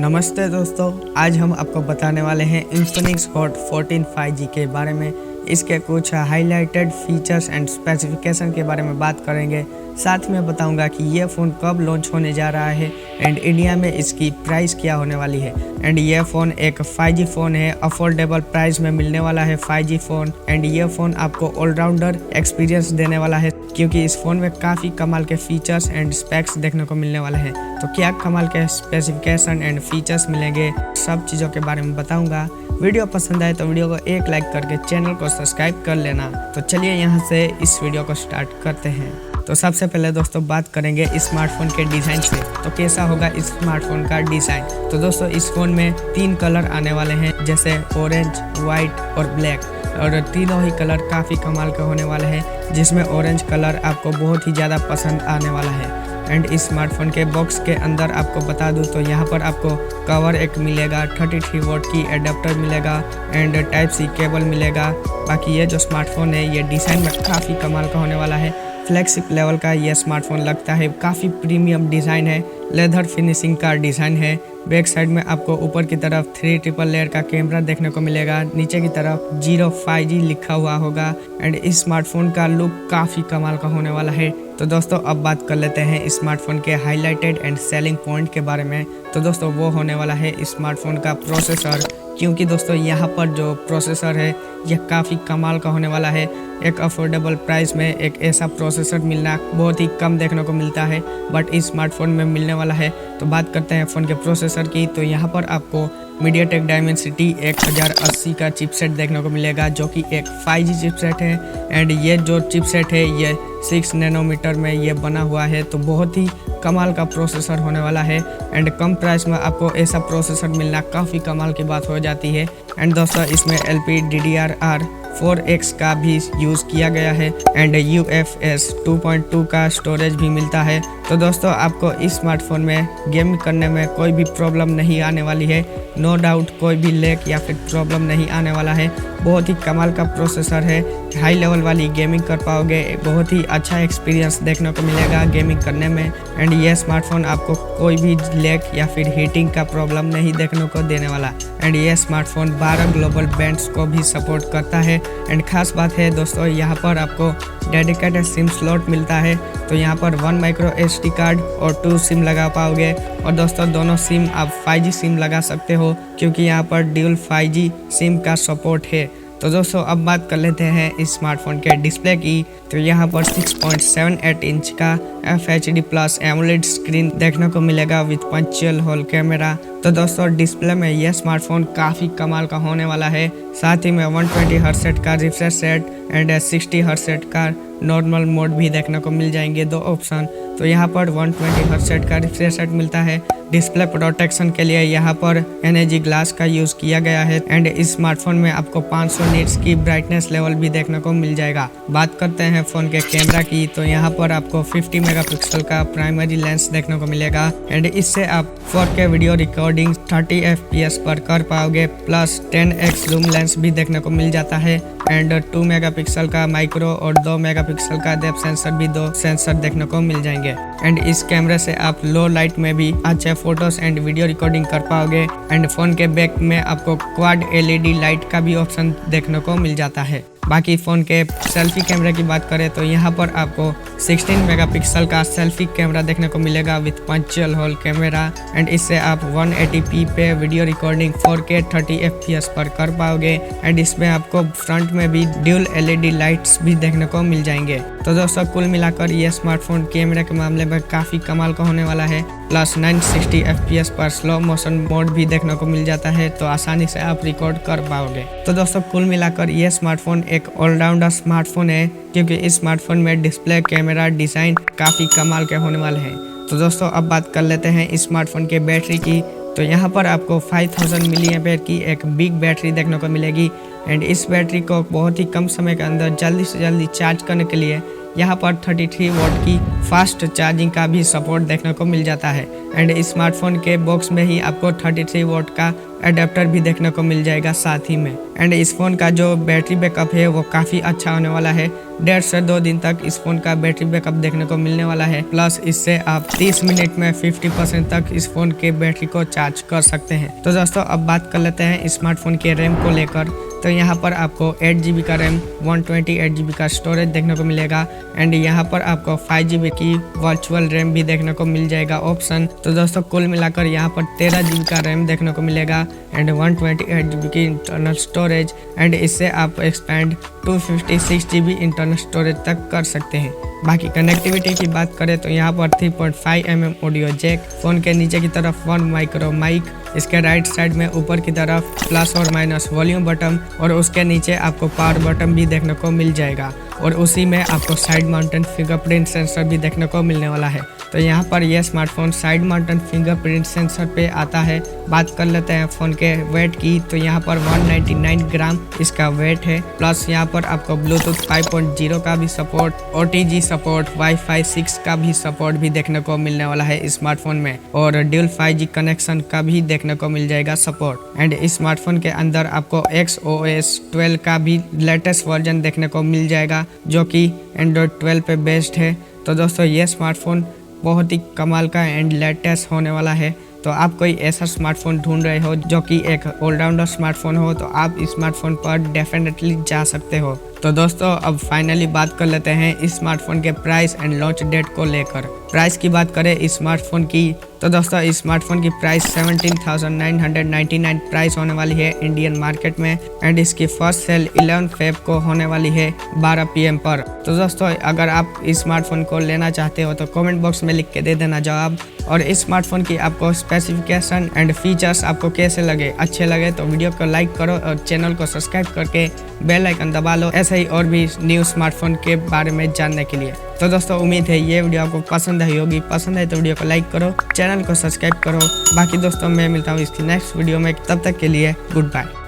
नमस्ते दोस्तों, आज हम आपको बताने वाले हैं Infinix Hot 14 5G के बारे में। इसके कुछ हाईलाइटेड फीचर्स एंड स्पेसिफिकेशन के बारे में बात करेंगे। साथ में बताऊंगा कि ये फ़ोन कब लॉन्च होने जा रहा है एंड इंडिया में इसकी प्राइस क्या होने वाली है। एंड ये फ़ोन एक 5G फ़ोन है, अफोर्डेबल प्राइस में मिलने वाला है 5G फ़ोन। एंड ये फ़ोन आपको ऑलराउंडर एक्सपीरियंस देने वाला है, क्योंकि इस फ़ोन में काफ़ी कमाल के फीचर्स एंड स्पेक्स देखने को मिलने वाले हैं। तो क्या कमाल के स्पेसिफिकेशन एंड फीचर्स मिलेंगे, सब चीज़ों के बारे में बताऊंगा। वीडियो पसंद आए तो वीडियो को एक लाइक करके चैनल को सब्सक्राइब कर लेना। तो चलिए यहाँ से इस वीडियो को स्टार्ट करते हैं। तो सबसे पहले दोस्तों बात करेंगे स्मार्टफोन के डिज़ाइन से। तो कैसा होगा इस स्मार्टफोन का डिज़ाइन। तो दोस्तों इस फ़ोन में 3 कलर आने वाले हैं, जैसे ऑरेंज, वाइट और ब्लैक। और तीनों ही कलर काफ़ी कमाल के होने वाले हैं, जिसमें ऑरेंज कलर आपको बहुत ही ज़्यादा पसंद आने वाला है। एंड इस स्मार्टफोन के बॉक्स के अंदर आपको बता दूं तो यहाँ पर आपको कवर एक मिलेगा, 33 वोल्ट की एडाप्टर मिलेगा एंड टाइप सी केबल मिलेगा। बाकी ये जो स्मार्टफोन है ये डिज़ाइन में काफ़ी कमाल का होने वाला है। फ्लैगशिप लेवल का ये स्मार्टफोन लगता है, काफ़ी प्रीमियम डिज़ाइन है, लेदर फिनिशिंग का डिज़ाइन है। बैक साइड में आपको ऊपर की तरफ 3 ट्रिपल लेयर का कैमरा देखने को मिलेगा, नीचे की तरफ 05G लिखा हुआ होगा। एंड इस स्मार्टफोन का लुक काफ़ी कमाल का होने वाला है। तो दोस्तों अब बात कर लेते हैं स्मार्टफोन के हाईलाइटेड एंड सेलिंग पॉइंट के बारे में। तो दोस्तों वो होने वाला है स्मार्टफोन का प्रोसेसर, क्योंकि दोस्तों यहाँ पर जो प्रोसेसर है यह काफ़ी कमाल का होने वाला है। एक अफोर्डेबल प्राइस में एक ऐसा प्रोसेसर मिलना बहुत ही कम देखने को मिलता है, बट इस स्मार्टफोन में मिलने वाला है। तो बात करते हैं फ़ोन के प्रोसेसर की। तो यहाँ पर आपको मीडियाटेक डायमेंसिटी 1080 का चिपसेट देखने को मिलेगा, जो कि एक 5G चिपसेट है। एंड ये जो चिपसेट है ये 6 नैनोमीटर में ये बना हुआ है, तो बहुत ही कमाल का प्रोसेसर होने वाला है। एंड कम प्राइस में आपको ऐसा प्रोसेसर मिलना काफ़ी कमाल की बात हो जाती है। एंड दोस्तों इसमें LPDDR4X का भी यूज़ किया गया है एंड UFS 2.2 का स्टोरेज भी मिलता है। तो दोस्तों आपको इस स्मार्टफोन में गेम करने में कोई भी प्रॉब्लम नहीं आने वाली है, नो डाउट कोई भी लैग या फिर प्रॉब्लम नहीं आने वाला है। बहुत ही कमाल का प्रोसेसर है, हाई लेवल वाली गेमिंग कर पाओगे, बहुत ही अच्छा एक्सपीरियंस देखने को मिलेगा गेमिंग करने में। एंड ये स्मार्टफोन आपको कोई भी लैग या फिर हीटिंग का प्रॉब्लम नहीं देखने को देने वाला। एंड ये स्मार्टफोन 12 ग्लोबल बैंड्स को भी सपोर्ट करता है। एंड खास बात है दोस्तों यहाँ पर आपको डेडिकेटेड सिम स्लॉट मिलता है, तो यहाँ पर 1 माइक्रो SD कार्ड और 2 सिम लगा पाओगे। और दोस्तों दोनों सिम आप 5G सिम लगा सकते हो, क्योंकि यहाँ पर ड्यूल 5G सिम का सपोर्ट है। तो दोस्तों अब बात कर लेते हैं इस स्मार्टफोन के डिस्प्ले की। तो यहाँ पर 6.78 इंच का FHD प्लस एमोलेड स्क्रीन देखने को मिलेगा विद पंचुअल होल कैमरा। तो दोस्तों डिस्प्ले में यह स्मार्टफोन काफ़ी कमाल का होने वाला है। साथ ही में 120 हर्ट्ज का रिफ्रेश रेट एंड 60 हर्ट्ज का नॉर्मल मोड भी देखने को मिल जाएंगे, 2 ऑप्शन। तो यहाँ पर 120 हर्ट्ज का रिफ्रेश रेट मिलता है। डिस्प्ले प्रोटेक्शन के लिए यहाँ पर NAG ग्लास का यूज़ किया गया है। एंड इस स्मार्टफोन में आपको 500 निट्स की ब्राइटनेस लेवल भी देखने को मिल जाएगा। बात करते हैं फ़ोन के कैमरा की। तो यहाँ पर आपको 50 मेगापिक्सल का प्राइमरी लेंस देखने को मिलेगा। एंड इससे आप 4K वीडियो रिकॉर्डिंग 30 FPS पर कर पाओगे, प्लस 10x जूम लेंस भी देखने को मिल जाता है। एंड 2 मेगापिक्सल का माइक्रो और 2 मेगापिक्सल का डेप्थ सेंसर भी 2 सेंसर देखने को मिल जाएंगे। एंड इस कैमरे से आप लो लाइट में भी अच्छे फोटोज एंड वीडियो रिकॉर्डिंग कर पाओगे। एंड फ़ोन के बैक में आपको क्वाड LED लाइट का भी ऑप्शन देखने को मिल जाता है। बाकी फ़ोन के सेल्फी कैमरे की बात करें तो यहाँ पर आपको 16 मेगापिक्सल का सेल्फी कैमरा देखने को मिलेगा with punctual hole camera. And इससे आप 180p पे वीडियो रिकॉर्डिंग 4K 30 FPS पर कर पाओगे। एंड इसमें आपको फ्रंट में भी ड्यूल LED लाइट्स भी देखने को मिल जाएंगे। तो दोस्तों कुल मिलाकर ये स्मार्टफोन कैमरे के मामले में काफ़ी कमाल का होने वाला है। प्लस 960 FPS पर स्लो मोशन मोड भी देखने को मिल जाता है, तो आसानी से आप रिकॉर्ड कर पाओगे। तो दोस्तों कुल मिलाकर ये स्मार्टफोन एक ऑलराउंडर स्मार्टफोन है, क्योंकि इस स्मार्टफोन में डिस्प्ले, कैमरा, डिज़ाइन काफ़ी कमाल के होने वाले हैं। तो दोस्तों अब बात कर लेते हैं इस स्मार्टफोन के बैटरी की। तो यहाँ पर आपको 5000 mAh की एक बिग बैटरी देखने को मिलेगी। एंड इस बैटरी को बहुत ही कम समय के अंदर जल्दी से जल्दी चार्ज करने के लिए यहाँ पर 33 वोल्ट की फास्ट चार्जिंग का भी सपोर्ट देखने को मिल जाता है। एंड स्मार्टफोन के बॉक्स में ही आपको 33 वोल्ट का एडेप्टर भी देखने को मिल जाएगा साथ ही में। एंड इस फ़ोन का जो बैटरी बैकअप है वो काफ़ी अच्छा होने वाला है। 1.5 से 2 दिन तक इस फ़ोन का बैटरी बैकअप देखने को मिलने वाला है। प्लस इससे आप 30 मिनट में 50% तक इस फ़ोन के बैटरी को चार्ज कर सकते हैं। तो दोस्तों अब बात कर लेते हैं स्मार्टफोन के रैम को लेकर। तो यहाँ पर आपको 8 GB का रैम, 128 GB का स्टोरेज देखने को मिलेगा। एंड यहाँ पर आपको 5 GB की वर्चुअल रैम भी देखने को मिल जाएगा ऑप्शन। तो दोस्तों कुल मिलाकर यहाँ पर 13 GB का रैम देखने को मिलेगा एंड 128 GB की इंटरनल स्टोरेज। एंड इससे आप एक्सपैंड 256 GB इंटरनल स्टोरेज तक कर सकते हैं। बाकी कनेक्टिविटी की बात करें तो यहाँ पर 3.5 mm ऑडियो जैक, फ़ोन के नीचे की तरफ 1 माइक्रो माइक, इसके राइट साइड में ऊपर की तरफ प्लस और माइनस वॉल्यूम बटन और उसके नीचे आपको पावर बटन भी देखने को मिल जाएगा। और उसी में आपको साइड माउंटेन फिंगरप्रिंट सेंसर भी देखने को मिलने वाला है। तो यहाँ पर यह smartphone side mountain fingerprint sensor पे आता है। बात कर लेते हैं फ़ोन के वेट की, तो यहाँ पर 199 ग्राम इसका वेट है। प्लस यहाँ पर आपको ब्लूटूथ 5.0 का भी सपोर्ट, OTG सपोर्ट, वाईफाई 6 का भी सपोर्ट भी देखने को मिलने वाला है स्मार्टफोन में। और ड्यूल 5G कनेक्शन का भी देखने को मिल जाएगा सपोर्ट। एंड इस स्मार्टफोन के अंदर आपको XOS 12 का भी लेटेस्ट वर्जन देखने को मिल जाएगा जो कि एंड्रॉयड 12 पे बेस्ड है। तो दोस्तों ये स्मार्टफोन बहुत ही कमाल का एंड लेटेस्ट होने वाला है। तो आप कोई ऐसा स्मार्टफोन ढूंढ रहे हो जो कि एक ऑलराउंडर स्मार्टफोन हो तो आप इस स्मार्टफोन पर डेफिनेटली जा सकते हो। तो दोस्तों अब फाइनली बात कर लेते हैं इस स्मार्टफोन के प्राइस एंड लॉन्च डेट को लेकर। प्राइस की बात करें इस स्मार्टफोन की तो दोस्तों इस स्मार्टफोन की प्राइस 17,999 प्राइस होने वाली है इंडियन मार्केट में। एंड इसकी फर्स्ट सेल 11 फेब को होने वाली है 12 PM पर। तो दोस्तों अगर आप इस स्मार्टफोन को लेना चाहते हो तो कमेंट बॉक्स में लिख के दे देना जवाब। और इस स्मार्टफोन की आपको स्पेसिफिकेशन एंड फीचर्स आपको कैसे लगे, अच्छे लगे तो वीडियो को लाइक करो और चैनल को सब्सक्राइब करके बेल आइकन दबा लो ऐसे ही और भी न्यू स्मार्टफोन के बारे में जानने के लिए। तो दोस्तों उम्मीद है ये वीडियो आपको पसंद आई होगी। पसंद है तो वीडियो को लाइक करो, चैनल को सब्सक्राइब करो। बाकी दोस्तों मैं मिलता हूँ इसकी नेक्स्ट वीडियो में, तब तक के लिए गुड बाय।